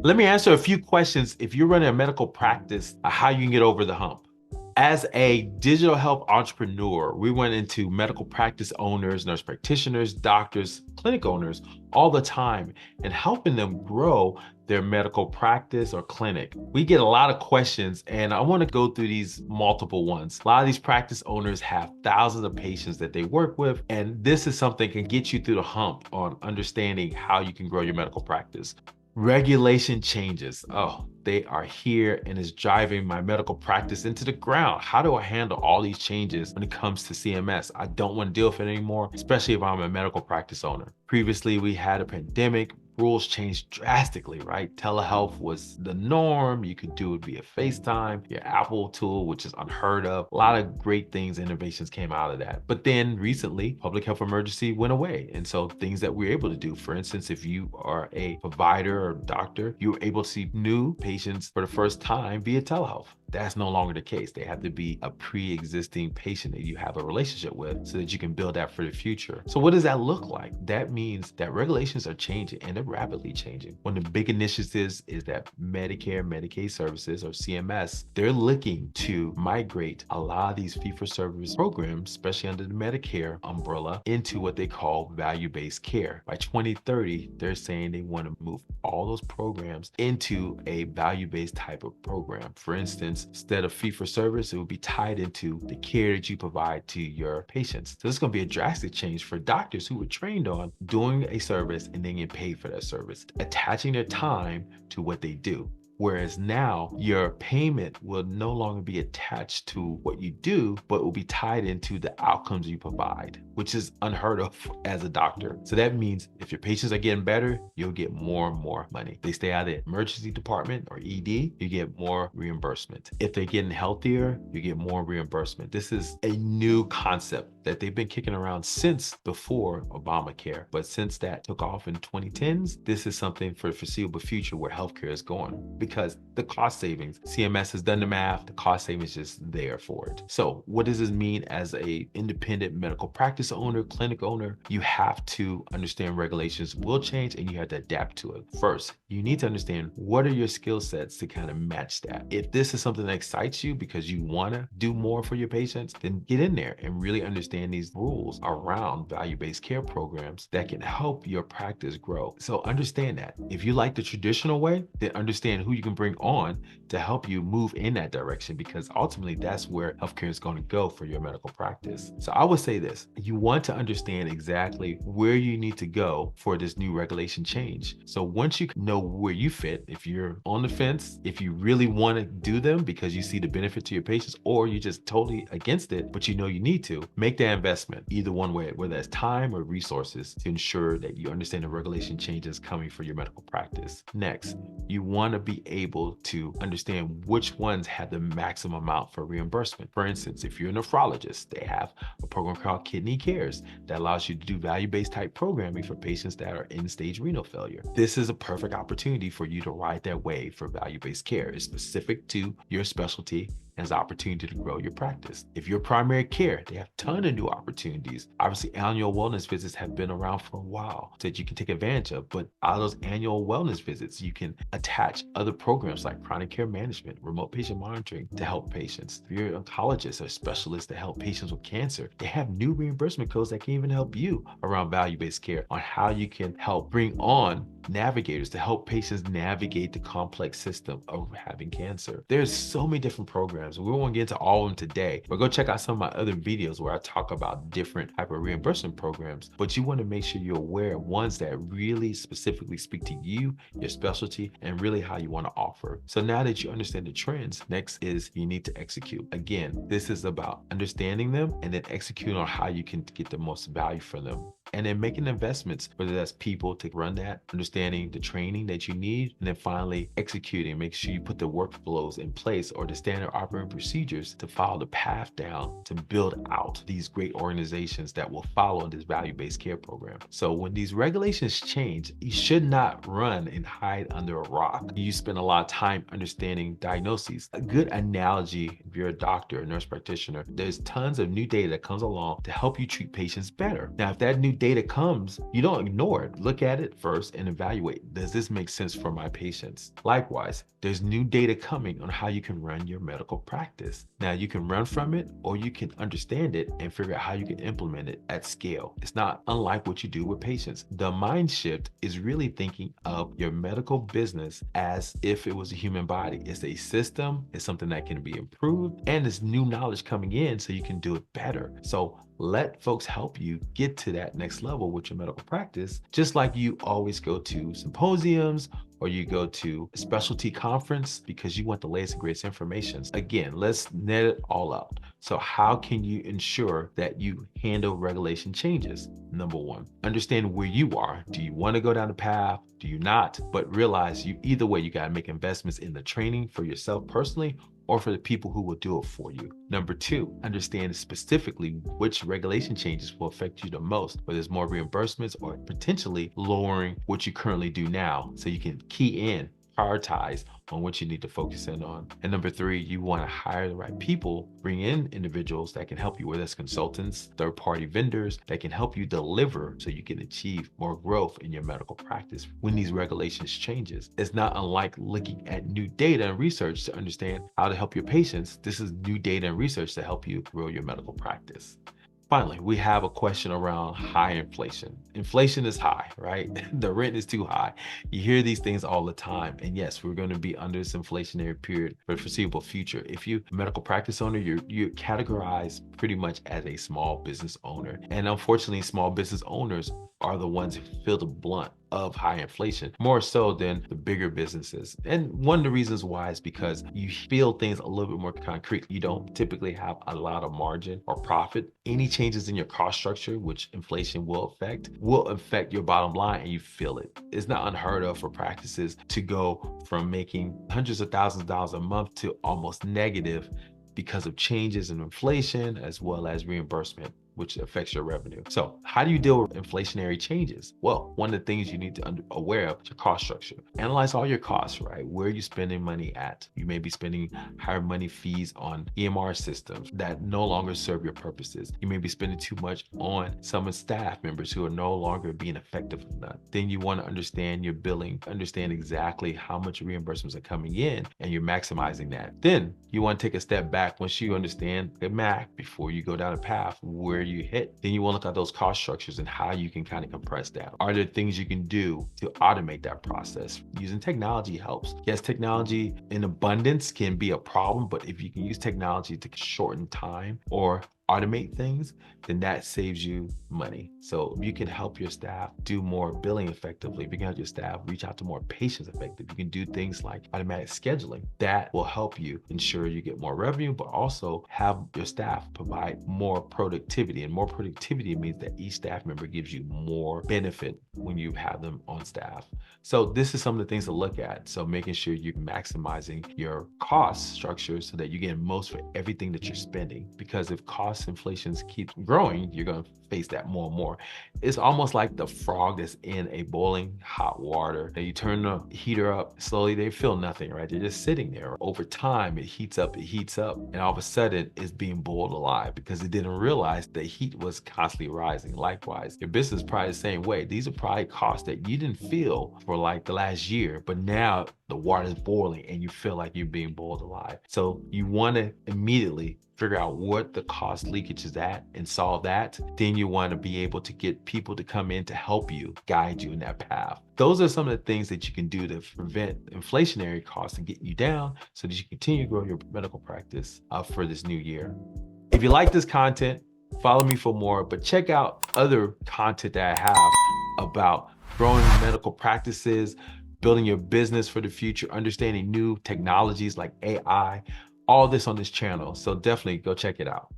Let me answer a few questions if you're running a medical practice, how you can get over the hump. As a digital health entrepreneur, we went into medical practice owners, nurse practitioners, doctors, clinic owners all the time and helping them grow their medical practice or clinic. We get a lot of questions and I want to go through these multiple ones. A lot of these practice owners have thousands of patients that they work with, and this is something that can get you through the hump on understanding how you can grow your medical practice. Regulation changes. Oh, they are here and is driving my medical practice into the ground. How do I handle all these changes when it comes to CMS? I don't want to deal with it anymore, especially if I'm a medical practice owner. Previously, we had a pandemic. Rules changed drastically, right? Telehealth was the norm. You could do it via FaceTime, your Apple tool, which is unheard of. A lot of great things, innovations came out of that. But then recently, public health emergency went away. And so things that we're able to do, for instance, if you are a provider or doctor, you're able to see new patients for the first time via telehealth. That's no longer the case. They have to be a pre-existing patient that you have a relationship with so that you can build that for the future. So what does that look like? That means that regulations are changing and they're rapidly changing. One of the big initiatives is that Medicare, Medicaid services or CMS, they're looking to migrate a lot of these fee-for-service programs, especially under the Medicare umbrella, into what they call value-based care. By 2030, they're saying they want to move all those programs into a value-based type of program. For instance, instead of fee-for-service, it would be tied into the care that you provide to your patients. So this is going to be a drastic change for doctors who were trained on doing a service and then get paid for that service, attaching their time to what they do. Whereas now your payment will no longer be attached to what you do, but will be tied into the outcomes you provide, which is unheard of as a doctor. So that means if your patients are getting better, you'll get more and more money. They stay out of the emergency department or ED, you get more reimbursement. If they're getting healthier, you get more reimbursement. This is a new concept that they've been kicking around since before Obamacare. But since that took off in 2010s, this is something for the foreseeable future where healthcare is going, because the cost savings, CMS has done the math, the cost savings is there for it. So what does this mean as a independent medical practice owner, clinic owner? You have to understand regulations will change and you have to adapt to it. First, you need to understand what are your skill sets to kind of match that. If this is something that excites you because you want to do more for your patients, then get in there and really understand these rules around value-based care programs that can help your practice grow. So understand that. If you like the traditional way, then understand who you can bring on to help you move in that direction, because ultimately that's where healthcare is going to go for your medical practice. So I would say this, you want to understand exactly where you need to go for this new regulation change. So once you know where you fit, if you're on the fence, if you really want to do them because you see the benefit to your patients, or you're just totally against it, but you know you need to, make that investment either one way, whether it's time or resources, to ensure that you understand the regulation changes coming for your medical practice. Next, you want to be able to understand which ones have the maximum amount for reimbursement. For instance, if you're a nephrologist, they have a program called Kidney Cares that allows you to do value-based type programming for patients that are in stage renal failure. This is a perfect opportunity for you to ride that wave for value-based care. It's specific to your specialty as an opportunity to grow your practice. If you're primary care, they have a ton of new opportunities. Obviously, annual wellness visits have been around for a while that you can take advantage of, but out of those annual wellness visits, you can attach other programs like chronic care management, remote patient monitoring to help patients. If you're an oncologist or specialist to help patients with cancer, they have new reimbursement codes that can even help you around value-based care on how you can help bring on navigators to help patients navigate the complex system of having cancer. There's so many different programs. We won't get into all of them today, but go check out some of my other videos where I talk about different type of reimbursement programs. But you want to make sure you're aware of ones that really specifically speak to you, your specialty, and really how you want to offer. So now that you understand the trends, next is you need to execute. Again, this is about understanding them and then executing on how you can get the most value from them. And then making investments, whether that's people to run that, understanding the training that you need, and then finally executing, make sure you put the workflows in place or the standard operating operating procedures to follow the path down to build out these great organizations that will follow this value-based care program. So when these regulations change, you should not run and hide under a rock. You spend a lot of time understanding diagnoses. A good analogy, if you're a doctor, a nurse practitioner, there's tons of new data that comes along to help you treat patients better. Now, if that new data comes, you don't ignore it. Look at it first and evaluate, does this make sense for my patients? Likewise, there's new data coming on how you can run your medical practice. Now, you can run from it or you can understand it and figure out how you can implement it at scale. It's not unlike what you do with patients. The mind shift is really thinking of your medical business as if it was a human body. It's a system, it's something that can be improved, and it's new knowledge coming in so you can do it better. So let folks help you get to that next level with your medical practice, just like you always go to symposiums or you go to a specialty conference because you want the latest and greatest information. Again, let's net it all out. So how can you ensure that you handle regulation changes? Number one, understand where you are. Do you want to go down the path? Do you not? But realize either way, you got to make investments in the training for yourself personally or for the people who will do it for you. Number two, understand specifically which regulation changes will affect you the most, whether it's more reimbursements or potentially lowering what you currently do now so you can key in, prioritize on what you need to focus in on. And number three, you want to hire the right people, bring in individuals that can help you, whether it's consultants, third-party vendors that can help you deliver so you can achieve more growth in your medical practice when these regulations changes. It's not unlike looking at new data and research to understand how to help your patients. This is new data and research to help you grow your medical practice. Finally, we have a question around high inflation. Inflation is high, right? The rent is too high. You hear these things all the time. And yes, we're going to be under this inflationary period for the foreseeable future. If you're a medical practice owner, you're categorized pretty much as a small business owner. And unfortunately, small business owners are the ones who feel the blunt of high inflation, more so than the bigger businesses. And one of the reasons why is because you feel things a little bit more concrete. You don't typically have a lot of margin or profit. Any changes in your cost structure, which inflation will affect your bottom line, and you feel it. It's not unheard of for practices to go from making hundreds of thousands of dollars a month to almost negative because of changes in inflation as well as reimbursement, which affects your revenue. So how do you deal with inflationary changes? Well, one of the things you need to be aware of is your cost structure. Analyze all your costs, right? Where are you spending money at? You may be spending higher money fees on EMR systems that no longer serve your purposes. You may be spending too much on some staff members who are no longer being effective enough. Then you want to understand your billing, understand exactly how much reimbursements are coming in, and you're maximizing that. Then you want to take a step back once you understand the math before you go down a path where you hit. Then you want to look at those cost structures and how you can kind of compress down. Are there things you can do to automate that process? Using technology helps. Yes, technology in abundance can be a problem, but if you can use technology to shorten time or automate things, then that saves you money. So you can help your staff do more billing effectively. If you can help your staff reach out to more patients effectively, you can do things like automatic scheduling. That will help you ensure you get more revenue, but also have your staff provide more productivity. And more productivity means that each staff member gives you more benefit when you have them on staff. So this is some of the things to look at. So making sure you're maximizing your cost structure so that you get most for everything that you're spending. Because if cost inflation keeps growing, you're going to face that more and more. It's almost like the frog that's in a boiling hot water. And you turn the heater up slowly, they feel nothing, right? They're just sitting there. Over time, it heats up, and all of a sudden it's being boiled alive because it didn't realize the heat was constantly rising. Likewise, your business is probably the same way. These are probably costs that you didn't feel for like the last year, but now the water is boiling and you feel like you're being boiled alive. So you want to immediately figure out what the cost leakage is at and solve that. Then you want to be able to get people to come in to help you, guide you in that path. Those are some of the things that you can do to prevent inflationary costs and getting you down so that you continue to grow your medical practice for this new year. If you like this content, follow me for more, but check out other content that I have about growing medical practices, building your business for the future, understanding new technologies like AI, all this on this channel. So definitely go check it out.